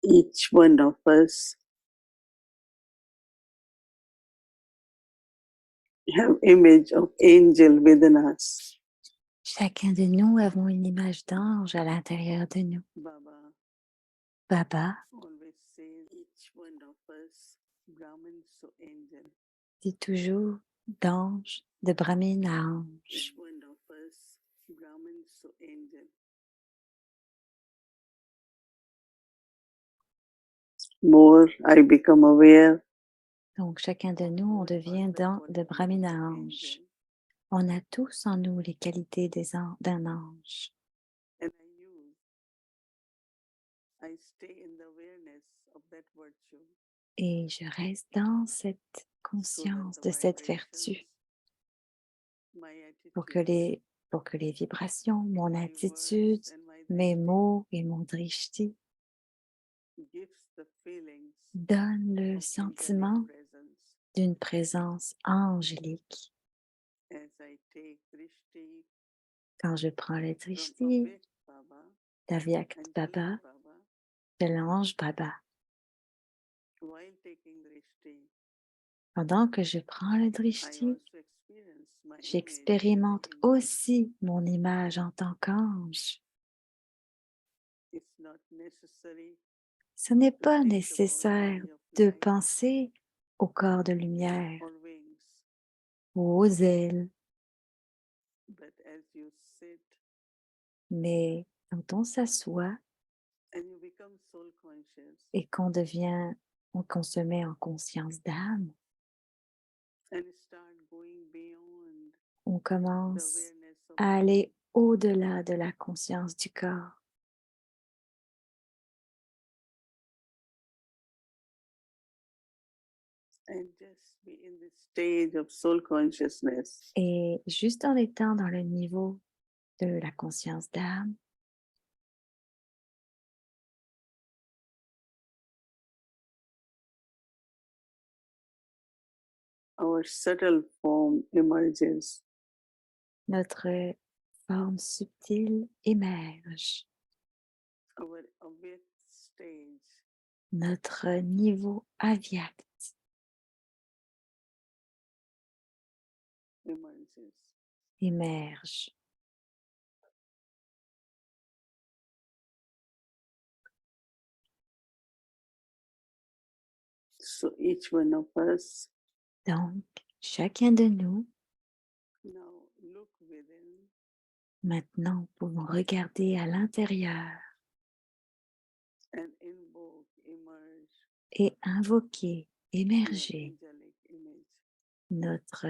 Each one of us have image of angel within us. Chacun de nous avons une image d'ange à l'intérieur de nous. Baba Baba always says each one of us Brahmin so angel. dit toujours d'ange, de Brahmine à ange. Each one of us Brahmin so angel. More I become aware. Donc chacun de nous, on devient de Brahmine à ange. On a tous en nous les qualités d'un ange. And I stay in the awareness of that virtue. Et je reste dans cette conscience de cette vertu pour que les vibrations, mon attitude, mes mots et mon drishti donnent le sentiment d'une présence angélique. Quand je prends le drishti d'Avyakt Baba, de l'ange Baba, pendant que je prends le drishti, j'expérimente aussi mon image en tant qu'ange. Ce n'est pas nécessaire de penser au corps de lumière ou aux ailes, mais quand on s'assoit et qu'on se met en conscience d'âme, on commence à aller au-delà de la conscience du corps. Et juste en étant dans le niveau de la conscience d'âme, our subtle form emerges. notre forme subtile émerge. Our awake stage Notre niveau avyakt emerges. émerge. So each one of us Donc, chacun de nous, now look within maintenant, pouvons regarder à l'intérieur and invoke, emerge et invoquer, your émerger angelic image. notre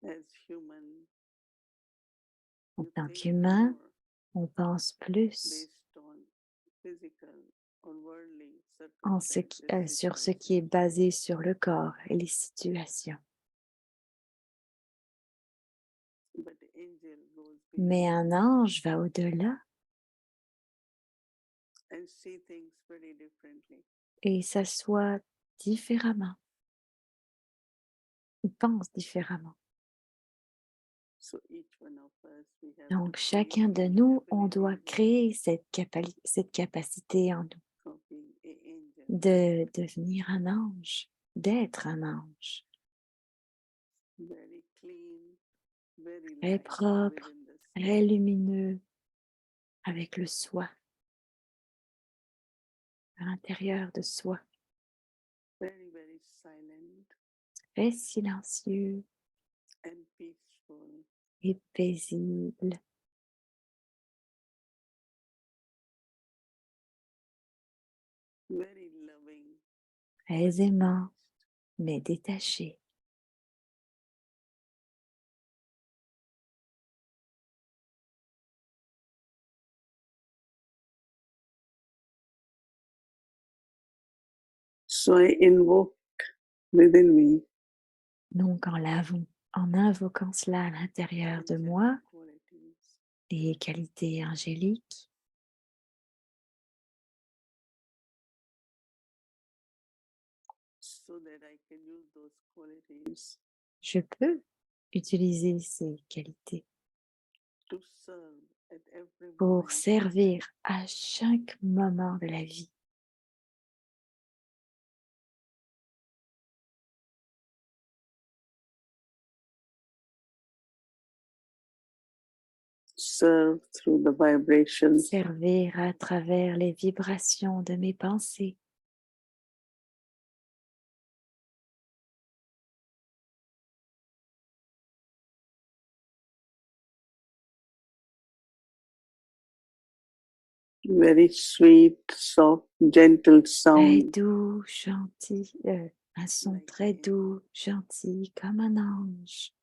As human, en you tant think qu'humain, more on pense plus based on physical or worldly sur ce qui est basé sur le corps et les situations. But the angel goes Mais beyond un ange va au-delà and see things very differently. et s'assoit différemment, il pense différemment. So each one of us, we have Donc, to chacun create de the nous, on ability doit créer cette capacité en nous of being an angel. de devenir un ange, d'être un ange, Very clean, very très light propre, within the très lumineux, avec le soi, à l'intérieur de soi, very, very silent très silencieux and peaceful. et paisible. Very loving, Très aimant, mais détaché. so I invoke within me Donc, en invoquant cela à l'intérieur de moi, angelic qualities, les qualités angéliques, so that I can use those qualities je peux Utilisez ces qualités to serve at every pour moment servir à chaque moment de la vie. serve through the vibrations Servir à travers les vibrations de mes pensées. very sweet, soft, gentle Très sound. doux, gentil, un son très doux, gentil, comme un ange.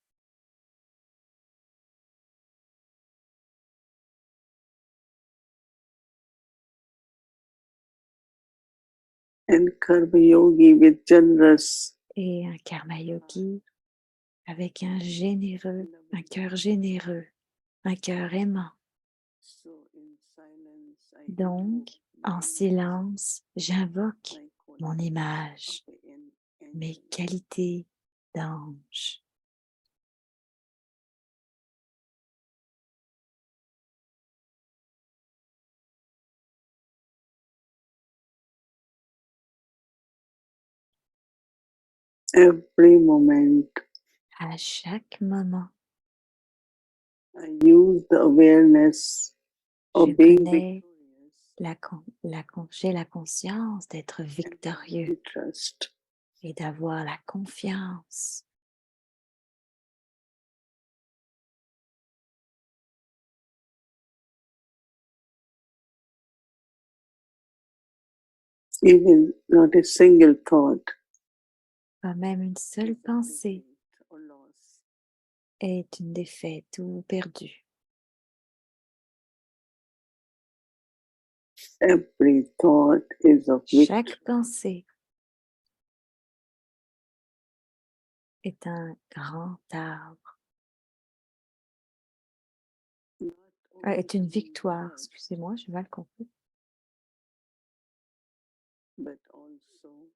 And Karma Yogi with generous Et un karma yogi avec un cœur généreux, un cœur aimant. so in silence I Donc, en silence, j'invoque mon image, mes qualités d'ange. every moment À chaque moment, I use the awareness je of being connais victorious j'ai la conscience d'être and victorieux trust. et d'avoir la confiance. Even not a single thought Pas même une seule pensée defeat or loss. est une défaite ou perdue. Every thought is of Chaque victory. pensée est un grand arbre, Not est une only victoire. trust, Excusez-moi, j'ai mal compris. but also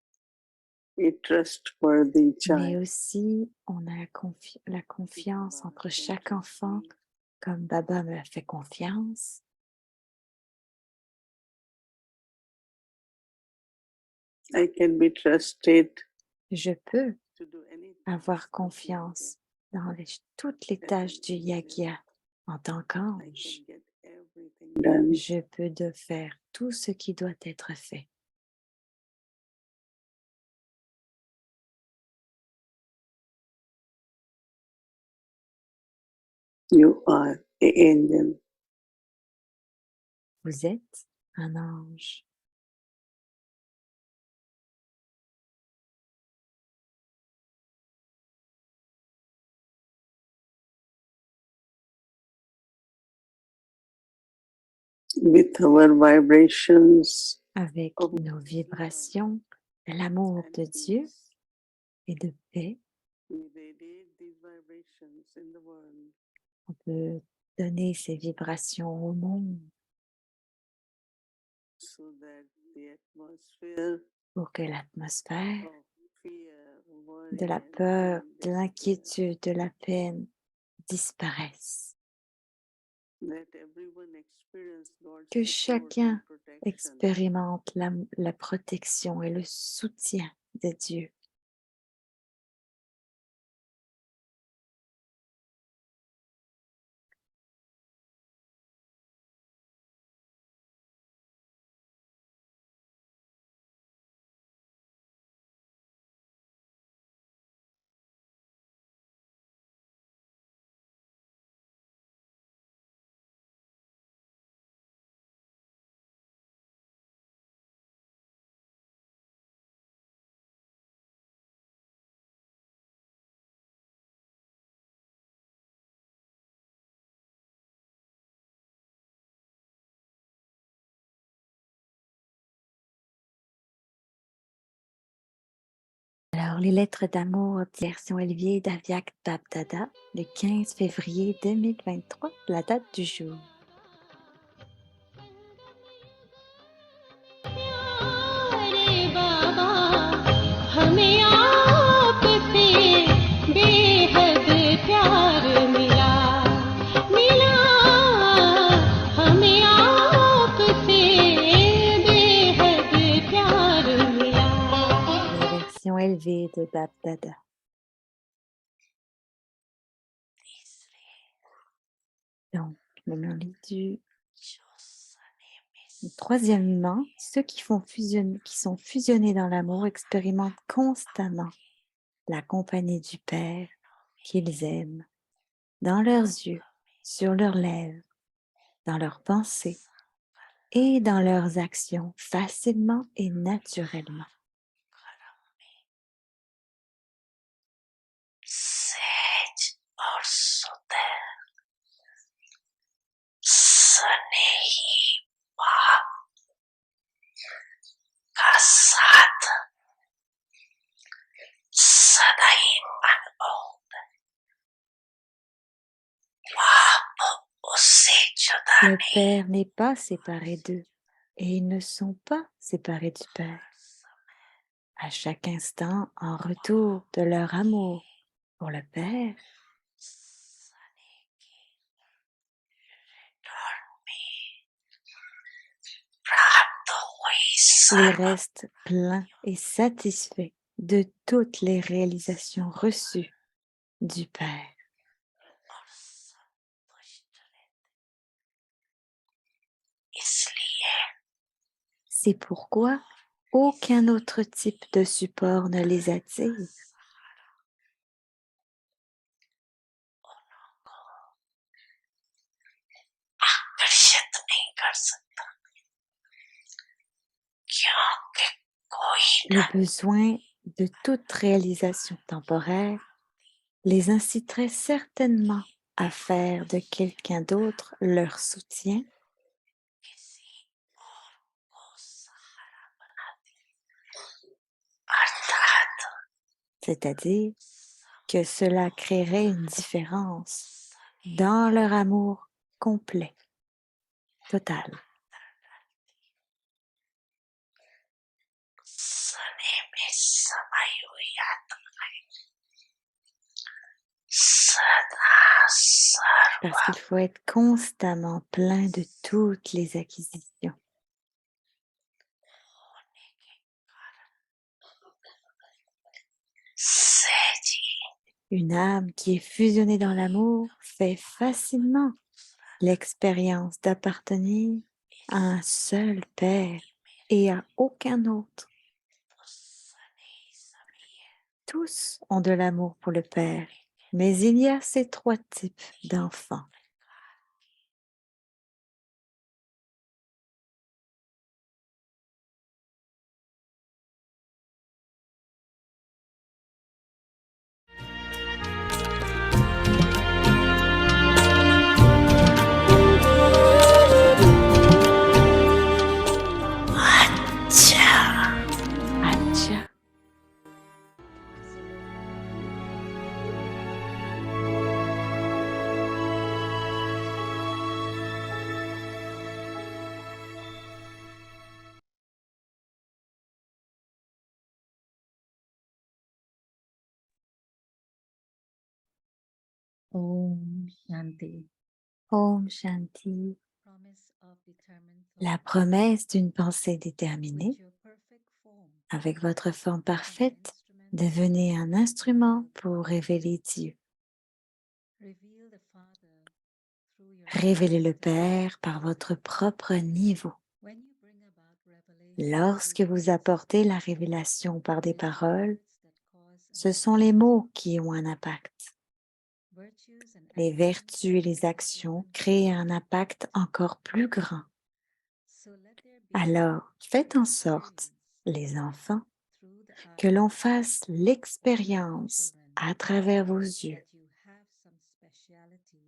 a trustworthy Mais child. aussi, on a la confiance Baba entre can chaque trust enfant, me. comme Baba me fait confiance. I can be trusted Je peux to do any avoir task of confiance yoga dans toutes les as tâches an du angel. yagya en tant I qu'ange. can get everything done. Je peux faire tout ce qui doit être fait. You are an angel. Vous êtes un ange. With our vibrations Avec of nos vibrations de l'amour de Dieu peace, et de paix, we radiate these vibrations in the world on peut donner ces vibrations au monde so that the atmosphere pour que l'atmosphère of fear, de worry, la and peur, pain de disappear. l'inquiétude, de la peine disparaisse. Let everyone experience God's Que support and chacun protection. expérimente la protection et le soutien de Dieu. Alors, les lettres d'amour, version Olivier d'Aviak Babdada, le 15 février 2023, la date du jour. प्यारे बाबा हमें आपसे बेहद प्यार le Bab Dada. Donc, maintenant, troisièmement, ceux qui sont fusionnés dans l'amour expérimentent constamment la compagnie du Père qu'ils aiment dans leurs yeux, sur leurs lèvres, dans leurs pensées et dans leurs actions facilement et naturellement. Sage also there. Snehi Bhav Kasat Sadaim Anod Bhav Le Usejadani Père n'est pas séparé d'eux et ils ne sont pas séparés du Père. À chaque instant, en retour de leur amour pour le Père, ils restent pleins et satisfaits de toutes les réalisations reçues du Père. C'est pourquoi aucun autre type de support ne les attire. Le besoin de toute réalisation temporaire les inciterait certainement à faire de quelqu'un d'autre leur soutien, c'est-à-dire que cela créerait une différence dans leur amour complet, total. Parce qu'il faut être constamment plein de toutes les acquisitions. Une âme qui est fusionnée dans l'amour fait facilement l'expérience d'appartenir à un seul Père et à aucun autre. Tous ont de l'amour pour le Père, mais il y a ces trois types d'enfants. Acha. Om Shanti. Om Shanti. Promise of determined thought. La promesse d'une pensée déterminée, With your perfect form, avec votre forme an parfaite, instrument devenez un instrument pour révéler Dieu. reveal the Father through your Révélez le own Père par votre propre niveau. When you bring about revelation Lorsque through vous words, apportez la révélation par des it is the paroles, words that cause an ce sont les impact. mots qui ont un impact. Virtues and Les actions vertus et les have an actions even créent greater un impact. impact encore plus grand. So let there be Alors, faites en sorte, experience les enfants, through the que eyes l'on of fasse your l'expérience children à travers vos yeux. that you have some speciality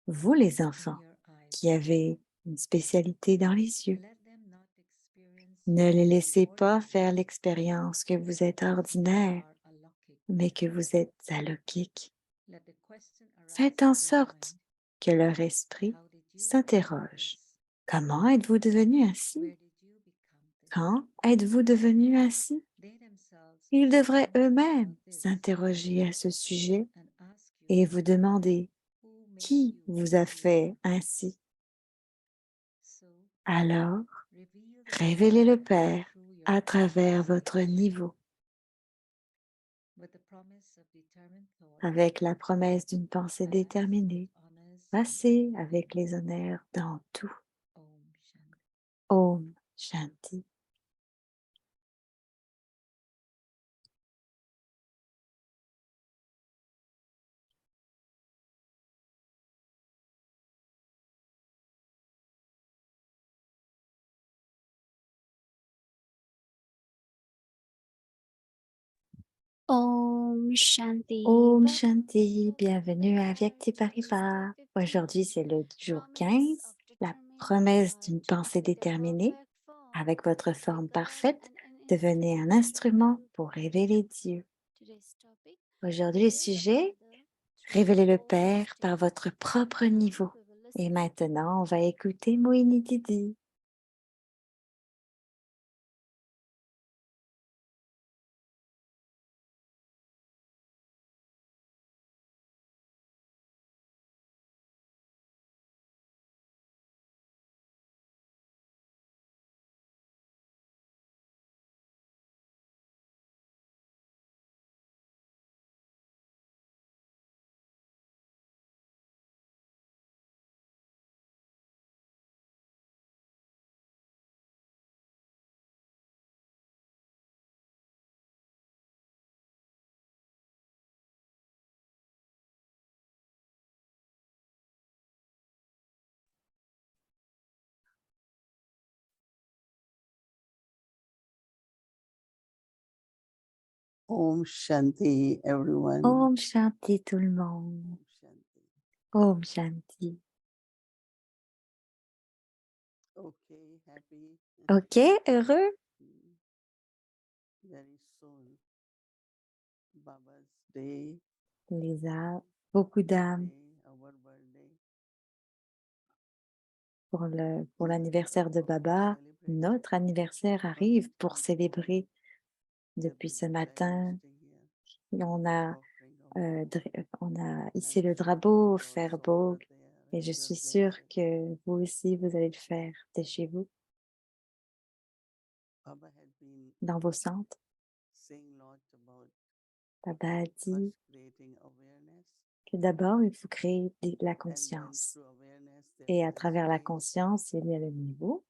Vous, les in enfants, your eyes. qui avez une spécialité dans les yeux, Let them not experience ne you les as laissez pas ordinary, faire l'expérience que vous êtes but you ordinaire, are alokik. mais que vous êtes alokik. Let the question arise Faites in en their sorte mind, que leur esprit how did you become s'interroge. this? Comment êtes-vous devenu ainsi? Where did you become this? Quand êtes-vous devenu ainsi? They themselves Ils should devraient think eux-mêmes about this s'interroger à ce sujet and ask et vous yourself, demander who made qui you vous who a you fait are? ainsi. So Alors, reveal the Father révélez le Père through your à travers own votre stage. niveau. promise of determined thought, avec la promesse d'une pensée pass déterminée. with honors in Passez all. avec les honneurs dans tout. Om Shanti. Om Shanti. Om Shanti. Om Shanti, bienvenue à Vyakti Parivar. Aujourd'hui, c'est le jour 15, la promesse d'une pensée déterminée. Avec votre forme parfaite, devenez un instrument pour révéler Dieu. Aujourd'hui, le sujet, révélez le Père par votre propre niveau. Et maintenant, on va écouter Mohini Didi. Om Shanti, everyone. Om Shanti tout le monde. Om Shanti. Om Shanti. Okay, happy. Ok, heureux? Very soon. Baba's day. Les âmes, beaucoup d'âmes Day, our birthday. pour l'anniversaire de Baba. Notre anniversaire arrive pour célébrer. Depuis ce matin, on a, on a hissé le drapeau, faire beau, et je suis sûre que vous aussi, vous allez le faire de chez vous, dans vos centres. Baba a dit que d'abord, il faut créer la conscience. Et à travers la conscience, il y a le niveau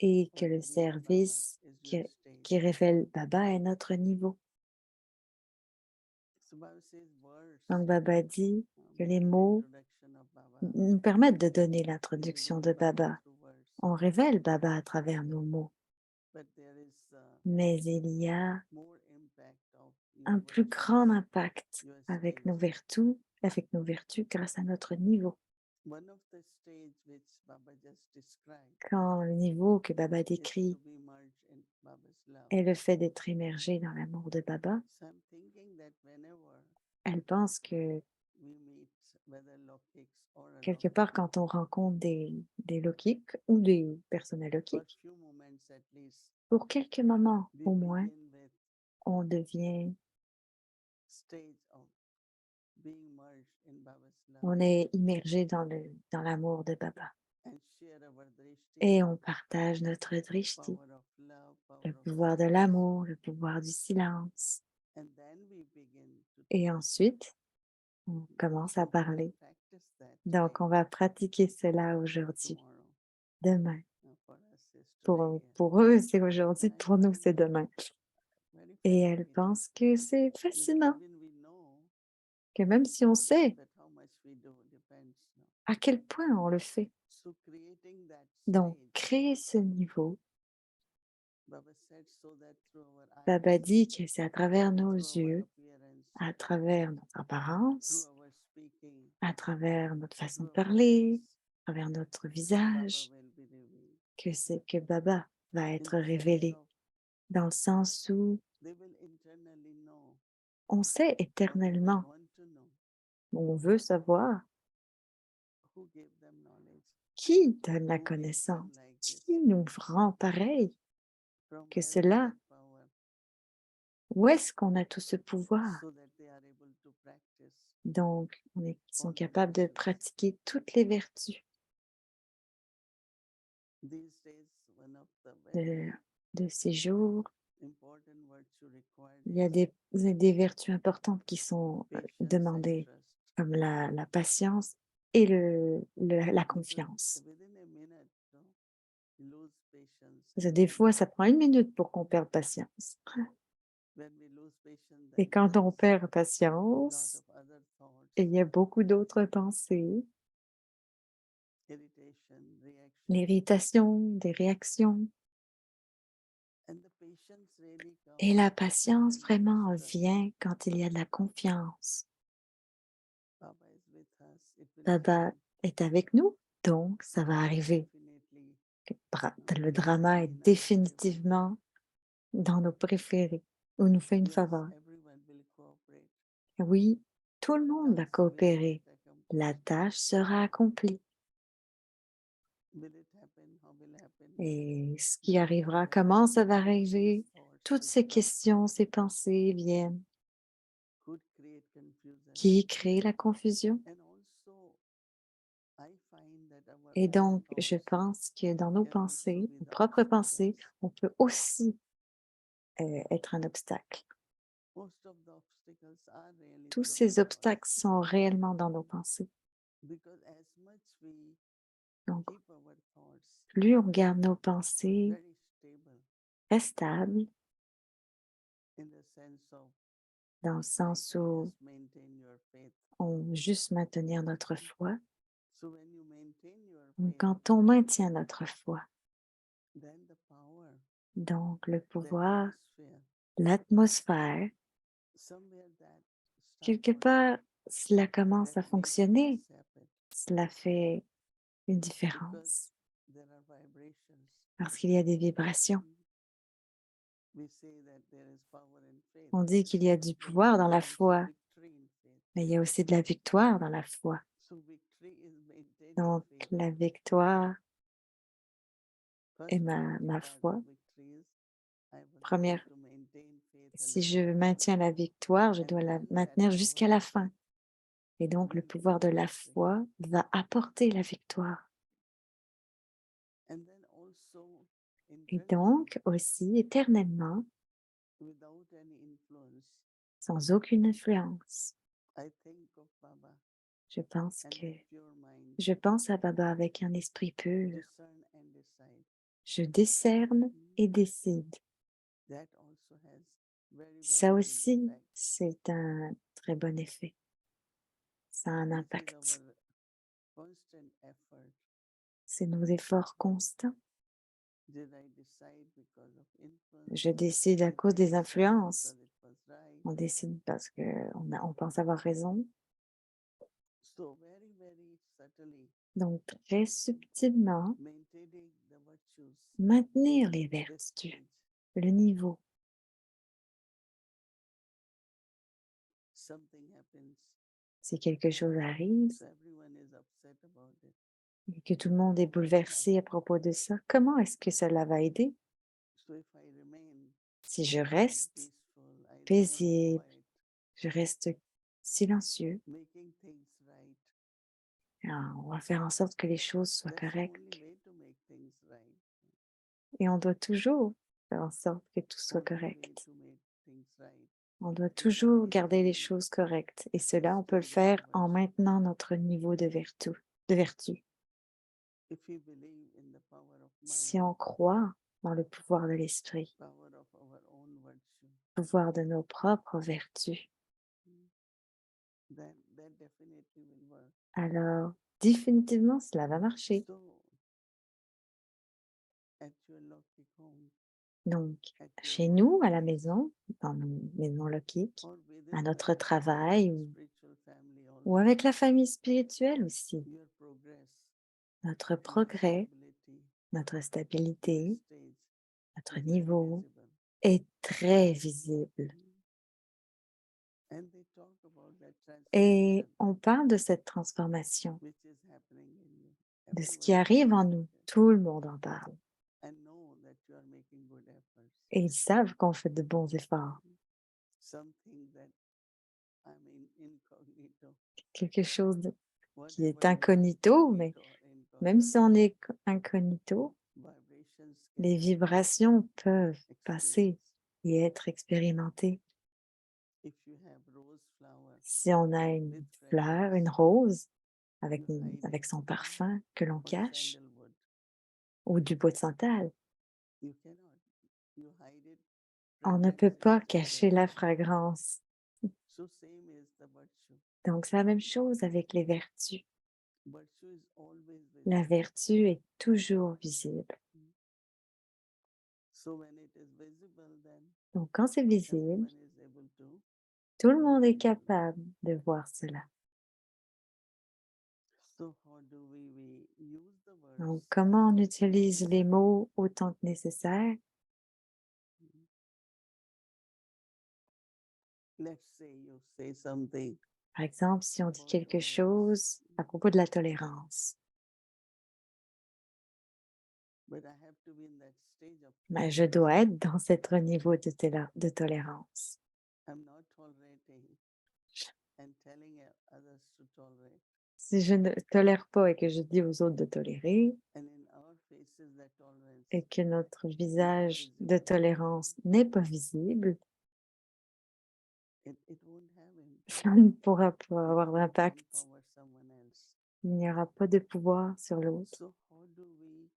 et que le service qui révèle Baba est notre niveau. Donc Baba dit que les mots nous permettent de donner l'introduction de Baba. On révèle Baba à travers nos mots. Mais il y a un plus grand impact avec nos vertus grâce à notre niveau. Quand le niveau que Baba décrit est le fait d'être immergé dans l'amour de Baba, elle pense que quelque part quand on rencontre des lokiks ou des personnes lokiques, pour quelques moments au moins, on devient, on est immergé dans l'amour de Baba. Et on partage notre drishti, le pouvoir de l'amour, le pouvoir du silence. Et ensuite, on commence à parler. Donc, on va pratiquer cela aujourd'hui, demain. Pour eux, c'est aujourd'hui, pour nous, c'est demain. Et elle pense que c'est fascinant, que même si on sait à quel point on le fait, donc créer ce niveau, Baba dit que c'est à travers nos yeux, à travers notre apparence, à travers notre façon de parler, à travers notre visage, que Baba va être révélé, dans le sens où on sait éternellement, on veut savoir qui donne la connaissance, qui nous rend pareil, que cela, où est-ce qu'on a tout ce pouvoir? Donc, ils sont capables de pratiquer toutes les vertus de ces jours. Il y a des vertus importantes qui sont demandées, comme la patience et la confiance. Parce que des fois, ça prend 1 minute pour qu'on perde patience. Et quand on perd patience, il y a beaucoup d'autres pensées, l'irritation, des réactions. Et la patience vraiment vient quand il y a de la confiance. Baba est avec nous, donc ça va arriver. Le drama est définitivement dans nos préférés, ou nous fait une faveur. Oui, tout le monde va coopérer. La tâche sera accomplie. Et ce qui arrivera, comment ça va arriver, toutes ces questions, ces pensées viennent. Qui crée la confusion? Et donc, je pense que dans nos pensées, nos propres pensées, on peut aussi être un obstacle. Tous ces obstacles sont réellement dans nos pensées. Donc, plus on garde nos pensées très stables, dans le sens où on juste maintenir notre foi. Donc, quand on maintient notre foi, donc le pouvoir, l'atmosphère, quelque part, cela commence à fonctionner. Cela fait une différence parce qu'il y a des vibrations. On dit qu'il y a du pouvoir dans la foi, mais il y a aussi de la victoire dans la foi. Donc, la victoire est ma foi. Première, si je maintiens la victoire, je dois la maintenir jusqu'à la fin. Et donc, le pouvoir de la foi va apporter la victoire. Et donc, aussi, éternellement, sans aucune influence, je pense à Baba avec un esprit pur. Je discerne et décide. Ça aussi, c'est un très bon effet. Ça a un impact. C'est nos efforts constants. Je décide à cause des influences. On décide parce qu'on pense avoir raison. Donc, très subtilement, maintenir les vertus, le niveau. Si quelque chose arrive et que tout le monde est bouleversé à propos de ça, comment est-ce que cela va aider? Si je reste paisible, je reste silencieux, on va faire en sorte que les choses soient correctes. Et on doit toujours faire en sorte que tout soit correct. On doit toujours garder les choses correctes. Et cela, on peut le faire en maintenant notre niveau de vertu. Si on croit dans le pouvoir de l'esprit, le pouvoir de nos propres vertus, alors définitivement, cela va marcher. Donc, chez nous, à la maison, dans nos maisons lokiques, à notre travail ou avec la famille spirituelle aussi, notre progrès, notre stabilité, notre niveau est très visible. Et on parle de cette transformation, de ce qui arrive en nous. Tout le monde en parle. Et ils savent qu'on fait de bons efforts. Quelque chose qui est incognito, mais même si on est incognito, les vibrations peuvent passer et être expérimenté. If you have rose flower Si on a une with fleur, une fragrance, rose, avec, you hide avec it son parfum que l'on on cache, sandalwood. ou du bois de santal, You cannot. You hide it. on ne Fragrance peut pas is cacher there. la fragrance. So same is the virtue. Donc, c'est la même chose avec les vertus. Virtue is always La visible. vertu est toujours visible. So when it is visible, then Donc, quand c'est visible, everyone is able to. tout le monde est capable de voir cela. So how do we use the words? Donc, comment on utilise les mots autant que nécessaire? Let's say you say something. Par exemple, si on dit About quelque tolerance. chose à propos de la tolérance, But I have to be in that stage of ben, je tolerance. dois être dans ce niveau de tolérance. I'm not tolerating and telling others to tolerate. Si je ne tolère pas et que je dis aux autres de tolérer, And in our faces, that tolerance et que notre visage de visible. tolérance n'est pas visible, it won't have impact. ça ne pourra pas It avoir won't d'impact. empower someone else. Il n'y aura pas de pouvoir sur l'autre. So how do we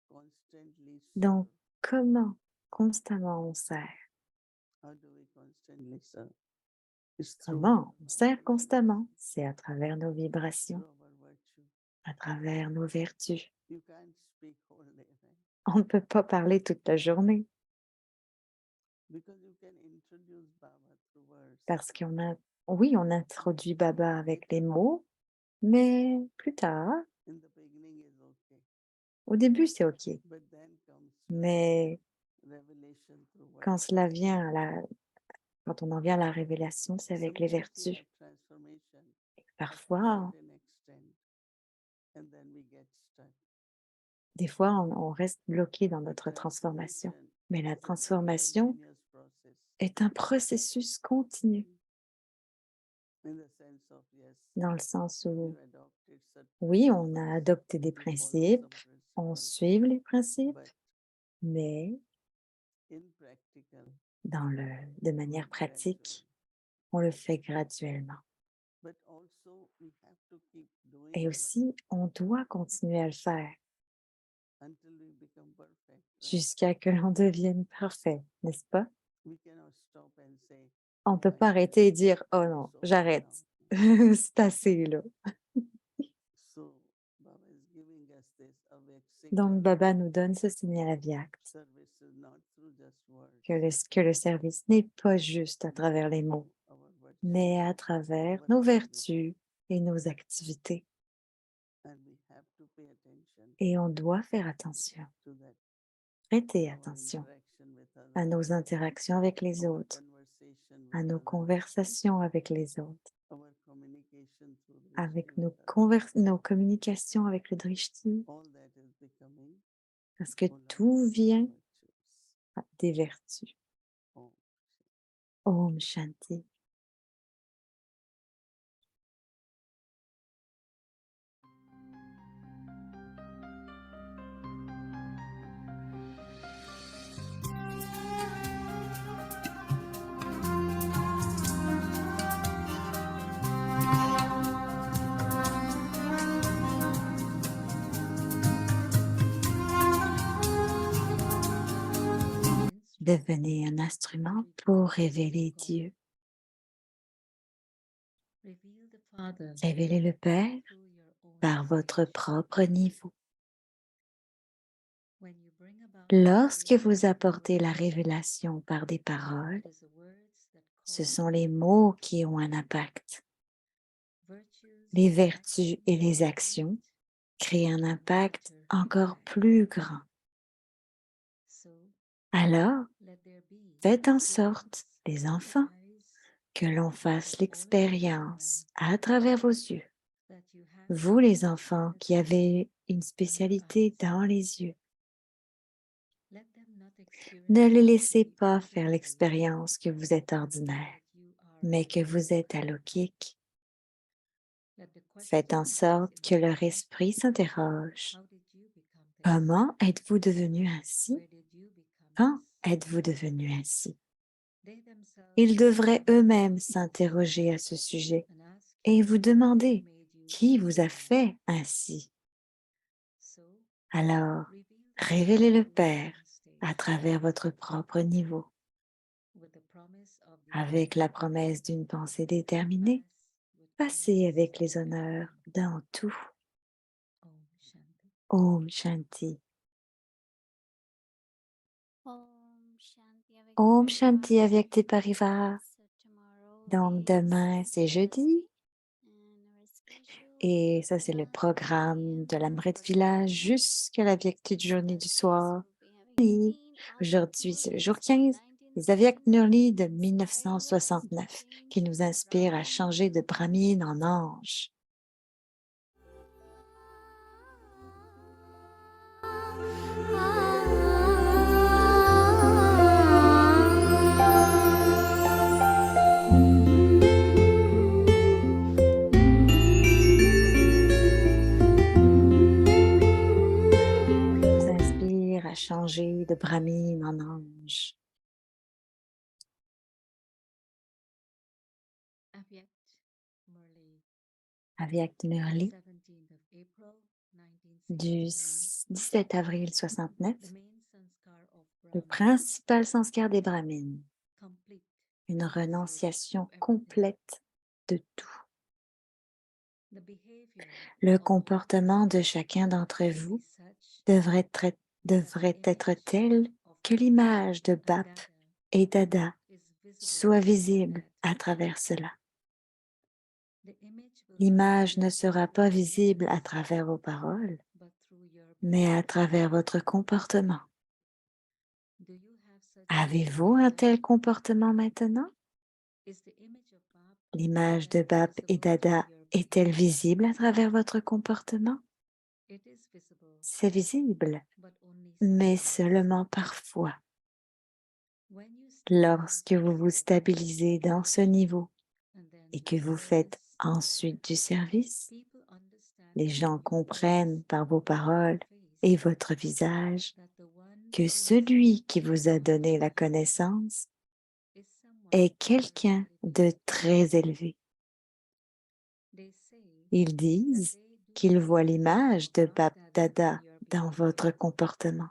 constantly Donc, serve? comment constamment on sert? How do we constantly serve? It's through Comment on our sert vibrations, constamment? C'est à travers nos vibrations, through our virtue. à travers nos vertus. You can't speak whole day, right? On ne peut pas parler toute la journée Because you can introduce Baba through words. parce oui, on introduit Baba avec les mots, mais plus tard, In the beginning is okay. au début, c'est OK. But then comes Mais revelation through words. quand quand on en vient à la révélation, c'est avec les Sometimes we vertus. have transformation up to Parfois, certain extent, and then we get stuck. des fois, on reste bloqué dans The notre transformation. transformation Mais la is a transformation continuous process. est un processus continu, In the sense of, yes, dans le sens où, you adopted certain oui, on a principles, adopté des you follow principes, some on principles, suit les principes, but mais in practical, de manière pratique, on le fait graduellement. but also we have to keep doing Et it aussi, on doit continuer à le faire until we become perfect. Right? jusqu'à que l'on devienne parfait, n'est-ce pas? We cannot stop and say, On ne "Oh, peut I pas have arrêter et achieved dire, oh so non, much j'arrête, now." c'est assez là. So Baba is giving us this awake Donc, signal. Baba nous donne ce signal à Viact, Service is not through just words, que le service n'est pas juste à but travers les mots, through our virtues, mais à travers our nos activities. vertus et nos activités. And we have to pay attention Et on doit faire attention, to that. prêter Our attention interaction with à others, nos interactions avec les our autres, conversation à with nos others, conversations avec les autres, our communication through avec Drishti with others. nos communications avec le Drishti, All that is becoming parce que full of tout vient virtues. des vertus. Om. Om Shanti. Devenez un instrument pour révéler Dieu. Révélez le Père par votre propre niveau. Lorsque vous apportez la révélation par des paroles, ce sont les mots qui ont un impact. Les vertus et les actions créent un impact encore plus grand. Alors, faites en sorte, les enfants, que l'on fasse l'expérience à travers vos yeux. Vous, les enfants, qui avez une spécialité dans les yeux, ne les laissez pas faire l'expérience que vous êtes ordinaire, mais que vous êtes alokik. Faites en sorte que leur esprit s'interroge. Comment êtes-vous devenu ainsi? Quand êtes-vous devenu ainsi? Ils devraient eux-mêmes s'interroger à ce sujet et vous demander qui vous a fait ainsi. Alors, révélez le Père à travers votre propre niveau, avec la promesse d'une pensée déterminée. Passez avec les honneurs dans tout. Om Shanti. Om Shanti avec tes parivas. Donc demain, c'est jeudi. Et ça, c'est le programme de l'Amrit Village jusqu'à la Viectite journée du soir. Et aujourd'hui, c'est le jour 15 des Avyakt Murli de 1969 qui nous inspire à changer de Brahmine en ange. Nous inspire à changer de Brahmine en ange. Avyakt Murli du 17 avril 69, le principal sanskar des Brahmines, une renonciation complète de tout. Le comportement de chacun d'entre vous devrait être tel que l'image de Bap et Dada soit visible à travers cela. L'image ne sera pas visible à travers vos paroles, mais à travers votre comportement. Avez-vous un tel comportement maintenant? L'image de Bap et Dada est-elle visible à travers votre comportement? C'est visible, mais seulement parfois. Lorsque vous vous stabilisez dans ce niveau et que vous faites ensuite du service, les gens comprennent par vos paroles et votre visage que celui qui vous a donné la connaissance est quelqu'un de très élevé. Ils disent qu'ils voient l'image de Bap Dada dans votre comportement,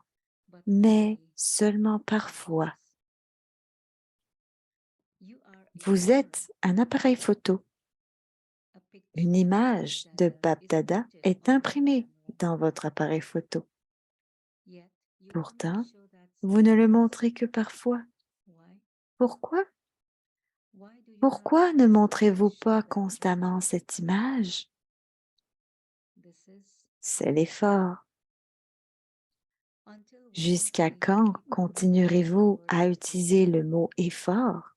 mais seulement parfois. Vous êtes un appareil photo. Une image de Bap Dada est imprimée dans votre appareil photo. Pourtant, vous ne le montrez que parfois. Pourquoi? Pourquoi ne montrez-vous pas constamment cette image? C'est l'effort. Jusqu'à quand continuerez-vous à utiliser le mot effort?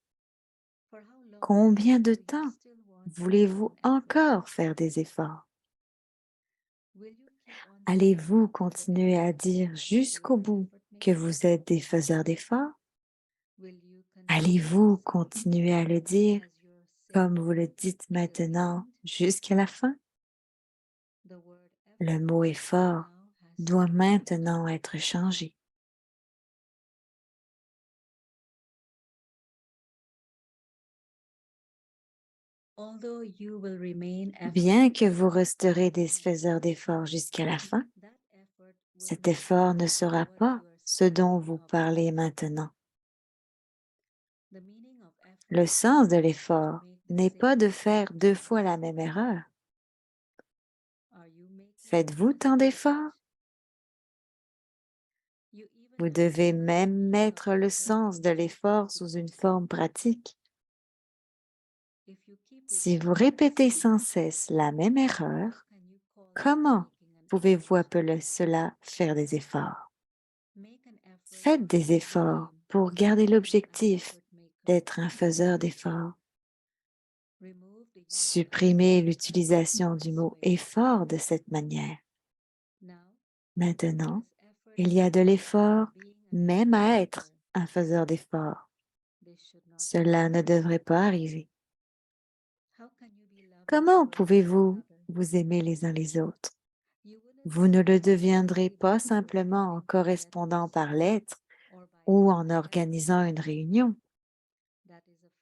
Combien de temps voulez-vous encore faire des efforts? Allez-vous continuer à dire jusqu'au bout que vous êtes des faiseurs d'efforts? Allez-vous continuer à le dire comme vous le dites maintenant jusqu'à la fin? Le mot effort doit maintenant être changé. Bien que vous resterez des faiseurs d'efforts jusqu'à la fin, cet effort ne sera pas ce dont vous parlez maintenant. Le sens de l'effort n'est pas de faire 2 fois la même erreur. Faites-vous tant d'efforts? Vous devez même mettre le sens de l'effort sous une forme pratique. Si vous répétez sans cesse la même erreur, comment pouvez-vous appeler cela faire des efforts? Faites des efforts pour garder l'objectif d'être un faiseur d'efforts. Supprimez l'utilisation du mot effort de cette manière. Maintenant, il y a de l'effort même à être un faiseur d'efforts. Cela ne devrait pas arriver. Comment pouvez-vous vous aimer les uns les autres? Vous ne le deviendrez pas simplement en correspondant par lettre ou en organisant une réunion.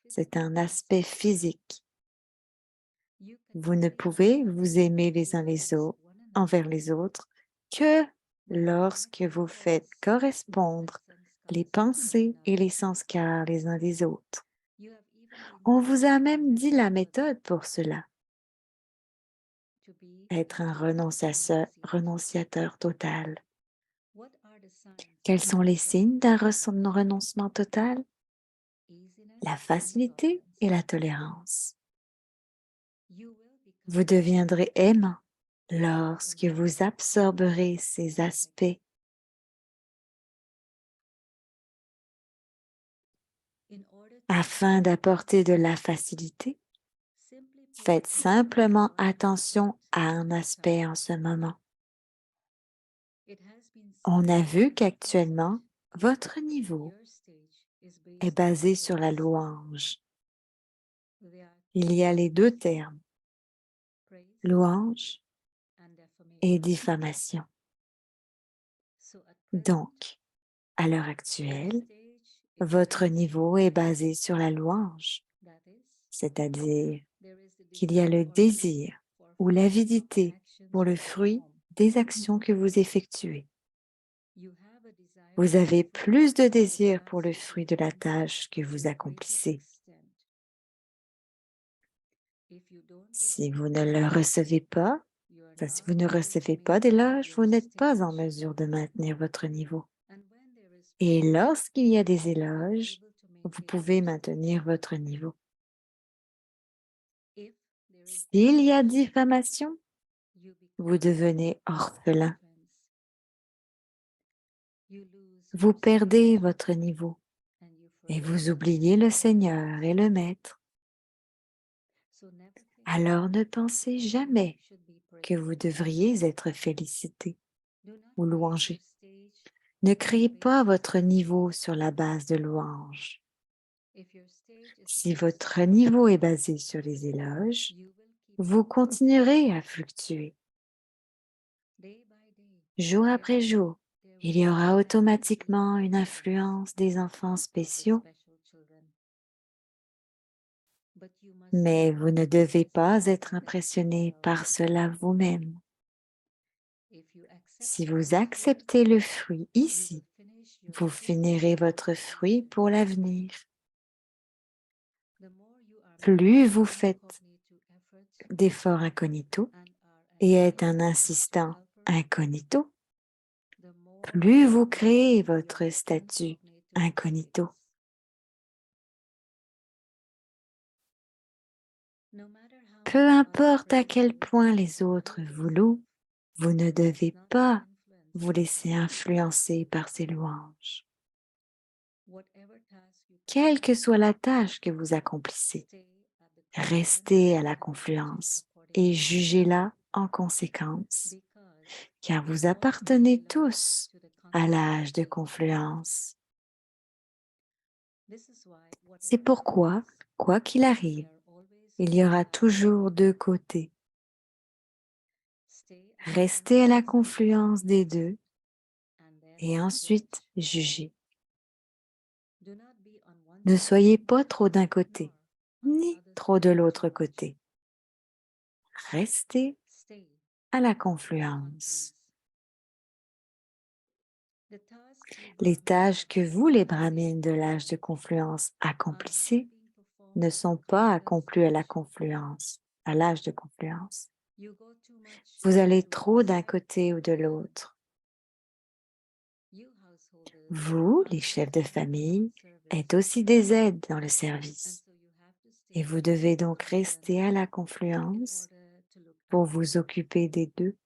C'est un aspect physique. Vous ne pouvez vous aimer les uns les autres, envers les autres que lorsque vous faites correspondre les pensées et les sanskars les uns des autres. On vous a même dit la méthode pour cela. Être un renonciateur total. Quels sont les signes d'un renoncement total? La facilité et la tolérance. Vous deviendrez aimant lorsque vous absorberez ces aspects. Afin d'apporter de la facilité, faites simplement attention à un aspect en ce moment. On a vu qu'actuellement, votre niveau est basé sur la louange. Il y a les deux termes, louange et diffamation. Donc, à l'heure actuelle, votre niveau est basé sur la louange, c'est-à-dire qu'il y a le désir ou l'avidité pour le fruit des actions que vous effectuez. Vous avez plus de désir pour le fruit de la tâche que vous accomplissez. Si vous ne le recevez pas, si vous ne recevez pas d'éloge, vous n'êtes pas en mesure de maintenir votre niveau. Et lorsqu'il y a des éloges, vous pouvez maintenir votre niveau. S'il y a diffamation, vous devenez orphelin. Vous perdez votre niveau et vous oubliez le Seigneur et le Maître. Alors ne pensez jamais que vous devriez être félicité ou louangé. Ne créez pas votre niveau sur la base de louange. Si votre niveau est basé sur les éloges, vous continuerez à fluctuer. Jour après jour, il y aura automatiquement une influence des enfants spéciaux, mais vous ne devez pas être impressionné par cela vous-même. Si vous acceptez le fruit ici, vous finirez votre fruit pour l'avenir. Plus vous faites d'efforts incognito et êtes un insistant incognito, plus vous créez votre statut incognito. Peu importe à quel point les autres vous louent, vous ne devez pas vous laisser influencer par ces louanges. Quelle que soit la tâche que vous accomplissez, restez à la confluence et jugez-la en conséquence, car vous appartenez tous à l'âge de confluence. C'est pourquoi, quoi qu'il arrive, il y aura toujours deux côtés. Restez à la confluence des deux et ensuite jugez. Ne soyez pas trop d'un côté, ni trop de l'autre côté. Restez à la confluence. Les tâches que vous, les brahmines de l'âge de confluence, accomplissez ne sont pas accomplies à la confluence, à l'âge de confluence. Vous allez trop d'un côté ou de l'autre. Vous, les chefs de famille, êtes aussi des aides dans le service. Et vous devez donc rester à la confluence pour vous occuper des deux.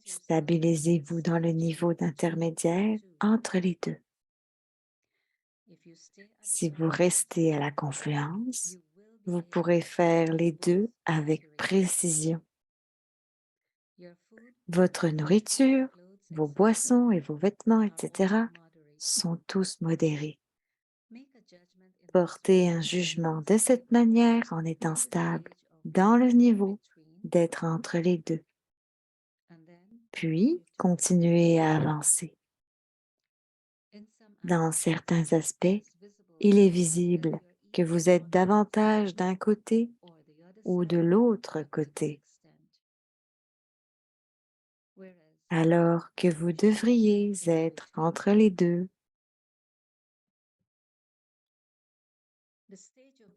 Stabilisez-vous dans le niveau d'intermédiaire entre les deux. Si vous restez à la confluence, vous pourrez faire les deux avec précision. Votre nourriture, vos boissons et vos vêtements, etc. sont tous modérés. Portez un jugement de cette manière en étant stable dans le niveau d'être entre les deux. Puis, continuez à avancer. Dans certains aspects, il est visible que vous êtes davantage d'un côté ou de l'autre côté, alors que vous devriez être entre les deux.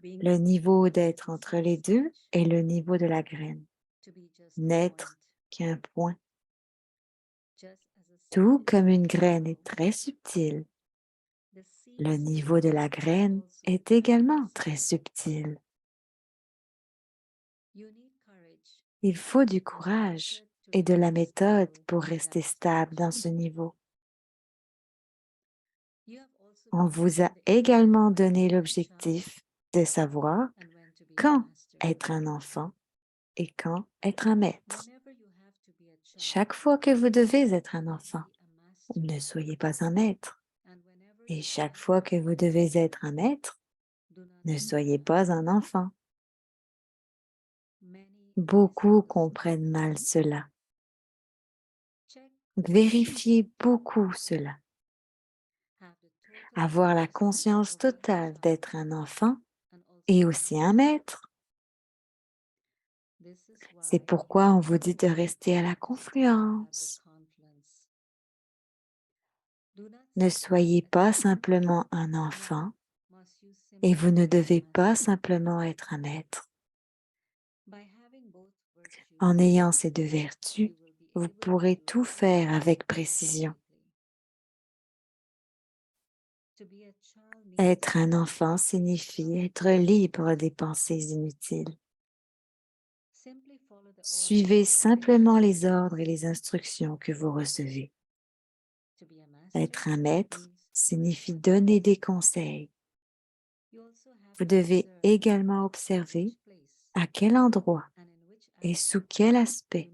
Le niveau d'être entre les deux est le niveau de la graine, n'être qu'un point. Tout comme une graine est très subtile, le niveau de la graine est également très subtil. Il faut du courage et de la méthode pour rester stable dans ce niveau. On vous a également donné l'objectif de savoir quand être un enfant et quand être un maître. Chaque fois que vous devez être un enfant, ne soyez pas un maître. Et chaque fois que vous devez être un maître, ne soyez pas un enfant. Beaucoup comprennent mal cela. Vérifiez beaucoup cela. Avoir la conscience totale d'être un enfant et aussi un maître. C'est pourquoi on vous dit de rester à la confluence. Ne soyez pas simplement un enfant et vous ne devez pas simplement être un maître. En ayant ces deux vertus, vous pourrez tout faire avec précision. Être un enfant signifie être libre des pensées inutiles. Suivez simplement les ordres et les instructions que vous recevez. Être un maître signifie donner des conseils. Vous devez également observer à quel endroit et sous quel aspect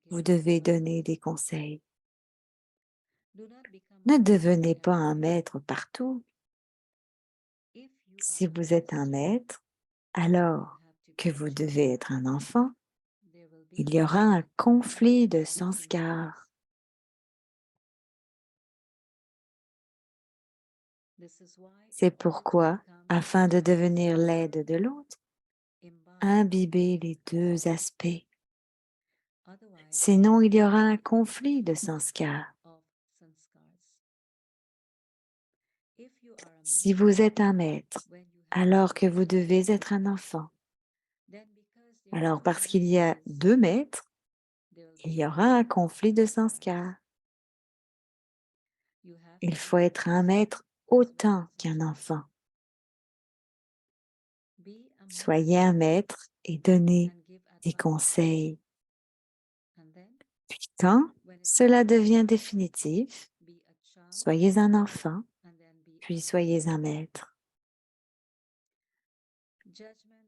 vous devez donner des conseils. Ne devenez pas un maître partout. Si vous êtes un maître, alors que vous devez être un enfant, il y aura un conflit de sanskars. C'est pourquoi, afin de devenir l'aide de l'autre, imbibez les deux aspects. Sinon, il y aura un conflit de sanskars. Si vous êtes un maître, alors que vous devez être un enfant, alors parce qu'il y a deux maîtres, il y aura un conflit de sanskars. Il faut être un maître autant qu'un enfant. Soyez un maître et donnez des conseils. Puis quand cela devient définitif, soyez un enfant, puis soyez un maître.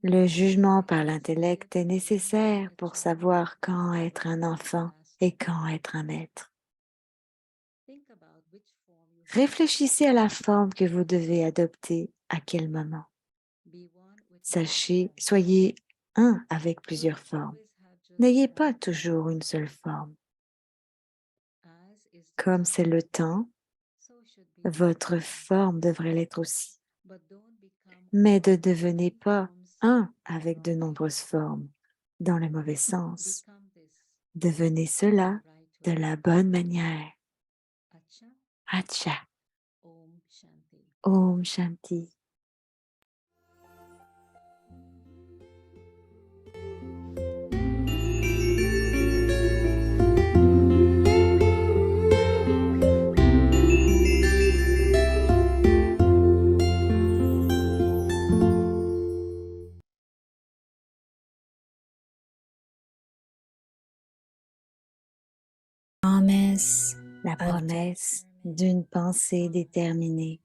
Le jugement par l'intellect est nécessaire pour savoir quand être un enfant et quand être un maître. Réfléchissez à la forme que vous devez adopter à quel moment. Sachez, soyez un avec plusieurs formes. N'ayez pas toujours une seule forme. Comme c'est le temps, votre forme devrait l'être aussi. Mais ne devenez pas un avec de nombreuses formes, dans le mauvais sens. Devenez cela de la bonne manière. Acha. Om Shanti. La promesse d'une pensée déterminée.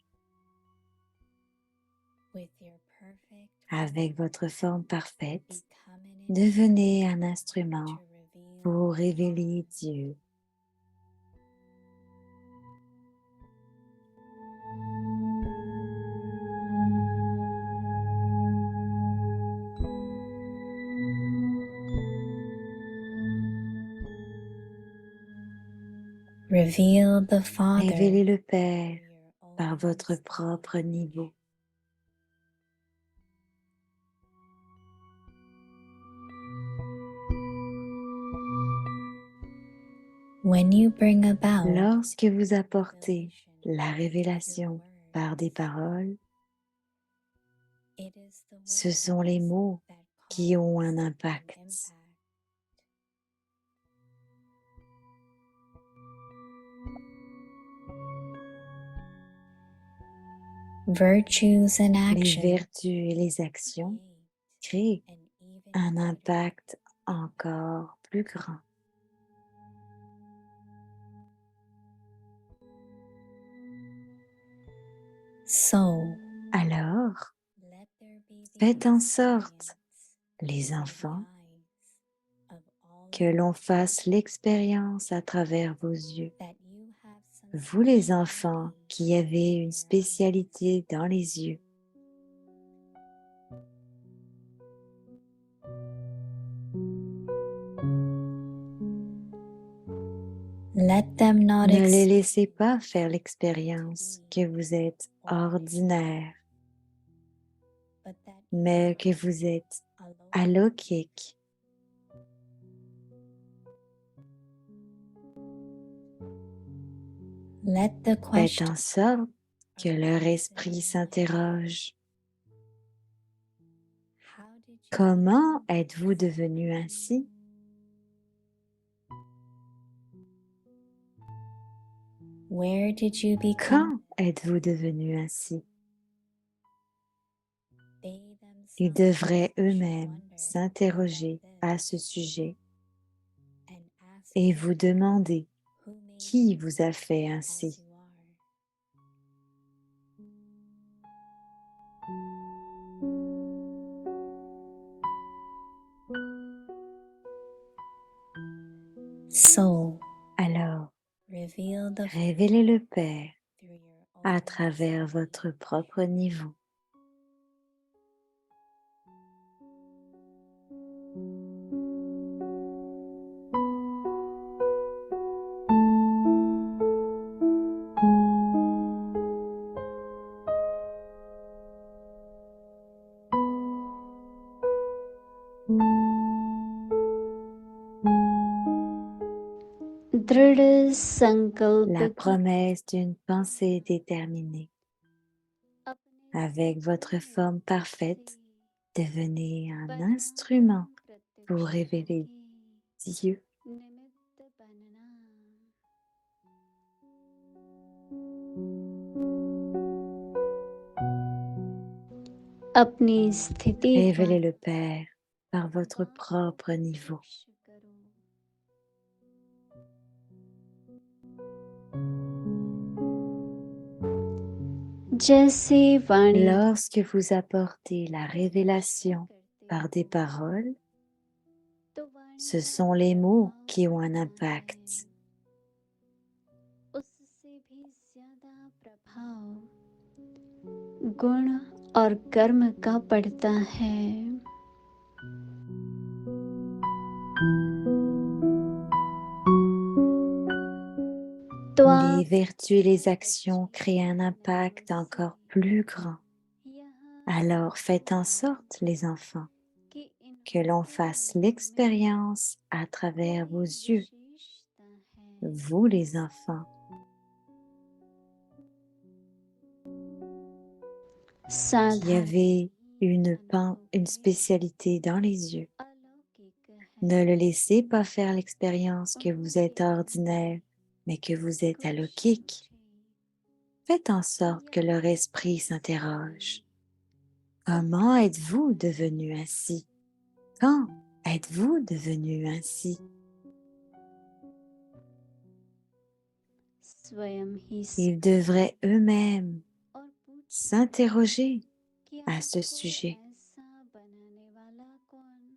Avec votre forme parfaite, devenez un instrument pour révéler Dieu. Révélez le Père par votre propre niveau. When you bring about Lorsque vous apportez revelation la with your révélation words, par des paroles, it is the ce sont les words mots that qui ont cause un an impact. impact. Virtues and Les actions vertus et les actions créent create an even un greater impact encore plus grand. So, Alors, let there be the faites en sorte, experience les in the enfants, eyes of all que l'on fasse l'expérience à travers vos yeux. that you have some Vous les enfants speciality qui avez in une your spécialité dans les yeux, eyes. Let them not ne les expect laissez pas faire l'expérience que vous êtes ordinaire, but that mais que vous êtes alone alokik. let the Faites question en sorte que leur arise esprit in your s'interroge. How did you Comment êtes-vous devenu ainsi? Where did you become? Quand êtes-vous devenu ainsi? They Ils themselves devraient should eux-mêmes wonder s'interroger about à this ce sujet and ask et vous demander who made qui you vous a fait as ainsi. you are. So, Alors, reveal the révélez le Père through your à own travers votre propre niveau. दृढ़ संकल्प La की promesse d'une pensée déterminée. अपने Avec votre forme parfaite, से devenez un बना instrument pour प्रत्यक्ष révéler की Dieu. निमित्त बनना अपनी स्थिति का Révélez le Père par votre propre niveau. प्रत्यक्ष करो जैसे वाणी Lorsque vous apportez la révélation करते par des paroles, तो वाणी ce का sont les mots प्रभाव qui ont un बढ़ता है। impact. उससे भी ज्यादा प्रभाव गुण और कर्म का पड़ता है तो Les आप vertus et les actions créent un impact encore plus grand. यहाँ Alors faites en sorte, les enfants, कि इन que l'on fasse l'expérience à travers vos yeux, विशेषता है vous les enfants, qui साधारण avez une spécialité dans les yeux. अलौकिक है Ne le laissez pas faire l'expérience que vous êtes ordinaire, mais que vous êtes alokik. Faites en sorte que leur esprit s'interroge. Comment êtes-vous devenu ainsi? Quand êtes-vous devenu ainsi? स्वयं ही Ils devraient eux-mêmes और पूछ s'interroger कि à ce आपको sujet. ऐसा बनाने वाला कौन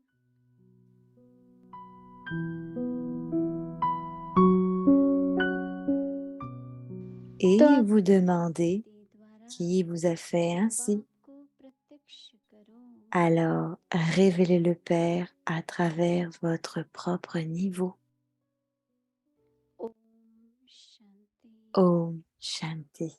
Et तो vous demandez आपके द्वारा qui vous a fait ainsi. बाप को प्रत्यक्ष करो Alors, révélez le Père à travers votre propre niveau. Om Shanti Om Shanti.